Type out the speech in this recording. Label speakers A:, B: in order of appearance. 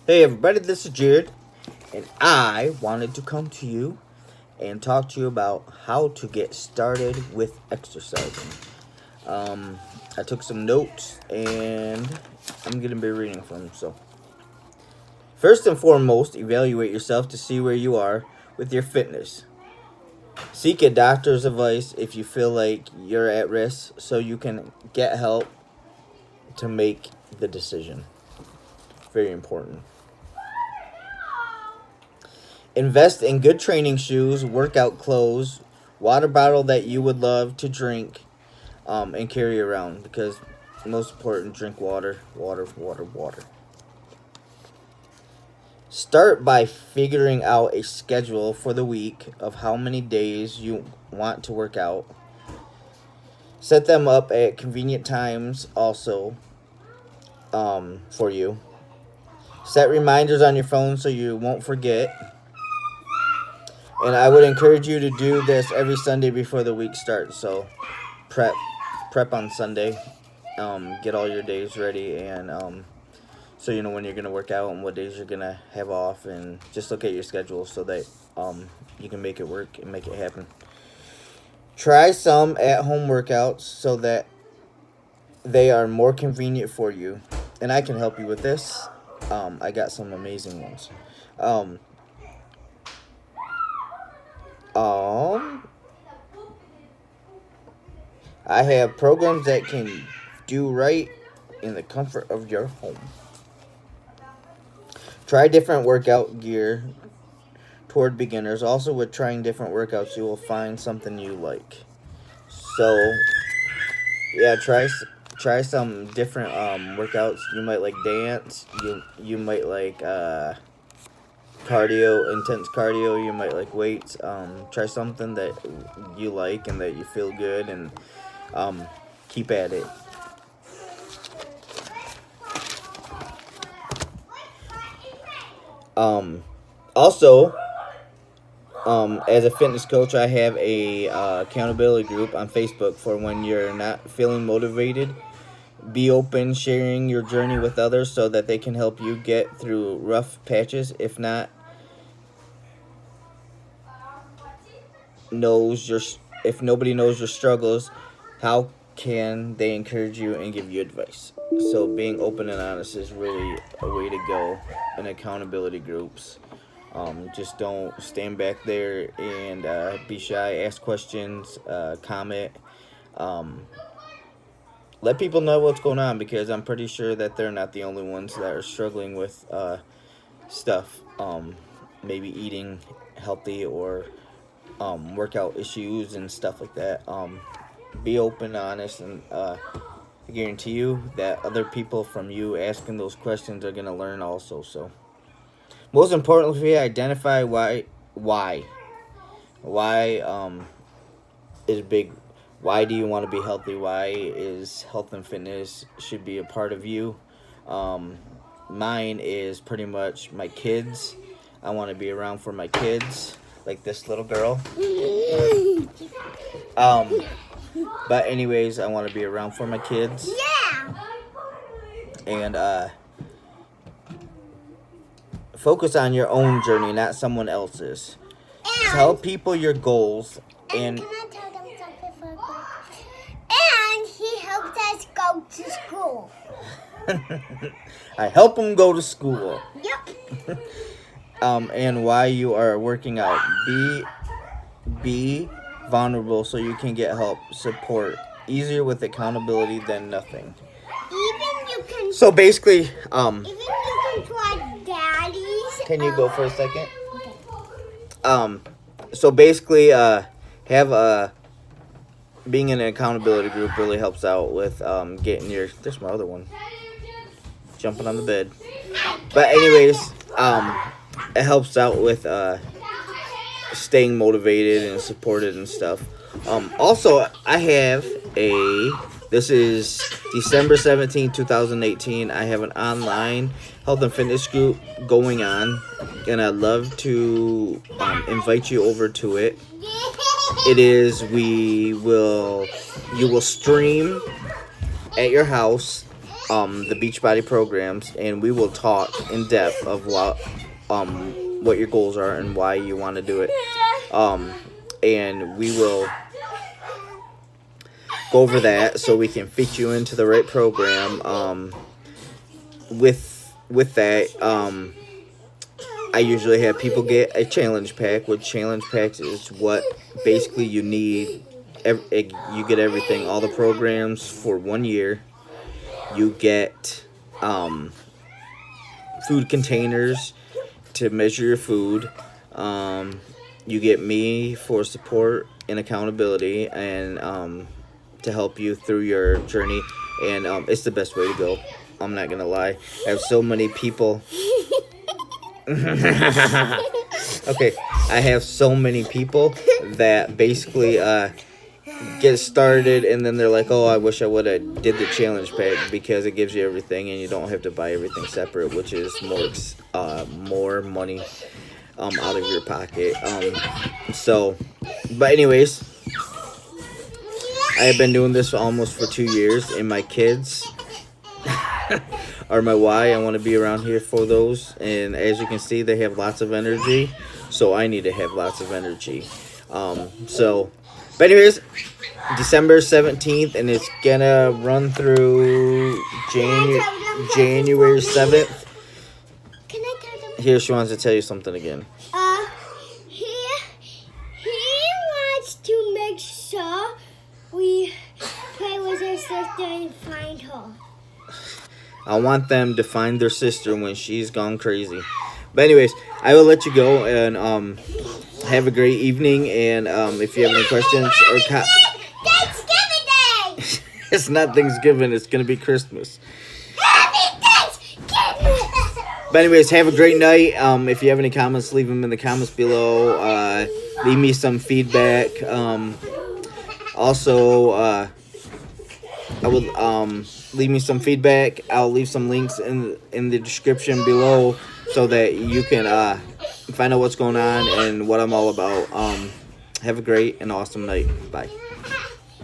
A: Hey everybody, this is Jared, and I wanted to come to you and talk to you about how to get started with exercising. I took some notes and I'm going to be reading from them. So, first and foremost, evaluate yourself to see where you are with your fitness. Seek a doctor's advice if you feel like you're at risk so you can get help to make the decision. Very important. Invest in good training shoes, workout clothes, water bottle that you would love to drink and carry around, because most important, drink water. Start by figuring out a schedule for the week of how many days you want to work out. Set them up at convenient times also for you. Set reminders on your phone so you won't forget. And I would encourage you to do this every Sunday before the week starts. So prep on Sunday. Get all your days ready, and so you know when you're going to work out and what days you're going to have off, and just look at your schedule so that you can make it work and make it happen. Try some at-home workouts so that they are more convenient for you. And I can help you with this. I got some amazing ones. I have programs that can do right in the comfort of your home. Try different workout gear toward beginners. Also, with trying different workouts, you will find something you like. So, yeah, try some different workouts. You might like dance. You might like cardio, intense cardio. You might like weights. Try something that you like and that you feel good, and keep at it. Also, as a fitness coach, I have a accountability group on Facebook for when you're not feeling motivated. Be open, sharing your journey with others so that they can help you get through rough patches. If nobody knows your struggles, how can they encourage you and give you advice? So being open and honest is really a way to go in accountability groups. Just don't stand back there and be shy. Ask questions, comment. Let people know what's going on, because I'm pretty sure that they're not the only ones that are struggling with stuff. Maybe eating healthy or workout issues and stuff like that. Be open, honest, and I guarantee you that other people from you asking those questions are going to learn also. So, most importantly, identify why is big. Why do you want to be healthy? Why is health and fitness should be a part of you? Mine is pretty much my kids. I want to be around for my kids, like this little girl. But anyways, I want to be around for my kids. Yeah. And focus on your own journey, not someone else's. Tell people your goals and
B: can I tell them something for a quick? And he helped us go to school.
A: I help them go to school.
B: Yep.
A: And why you are working out. Be vulnerable so you can get help, support. Easier with accountability than nothing.
B: Even you can.
A: So basically,
B: Even you can try daddy's.
A: Can you go for a second?
B: Okay.
A: So basically, being in an accountability group really helps out with getting your. There's my other one. Jumping on the bed. But anyways, it helps out with staying motivated and supported and stuff. Also, I have this is December 17, 2018. I have an online health and fitness group going on, and I'd love to invite you over to it. You will stream at your house the Beachbody programs, and we will talk in depth of what your goals are and why you want to do it. And we will go over that so we can fit you into the right program. With that, I usually have people get a challenge pack, which challenge packs is what basically you need. You get everything, all the programs for 1 year. You get food containers to measure your food. You get me for support and accountability, and to help you through your journey. And it's the best way to go. I'm not gonna lie. I have so many people. Okay, I have so many people that basically get started, and then they're like, "Oh, I wish I would have did the challenge pack because it gives you everything, and you don't have to buy everything separate, which is more money out of your pocket." But anyways, I have been doing this almost for 2 years, and my kids are my why. I want to be around here for those, and as you can see, they have lots of energy, so I need to have lots of energy. But anyways, December 17th, and it's gonna run through January 7th.
B: Can I tell them?
A: Here, she wants to tell you something again.
B: He wants to make sure we play with her sister and find her.
A: I want them to find their sister when she's gone crazy. But anyways, I will let you go, and have a great evening. And if you have any questions or
B: Thanksgiving Day.
A: it's not Thanksgiving, it's gonna be Christmas.
B: Happy Thanksgiving.
A: But anyways, have a great night. If you have any comments, leave them in the comments below. Leave me some feedback. Also, I would leave me some feedback. I'll leave some links in the description below so that you can find out what's going on and what I'm all about. Have a great and awesome night. Bye.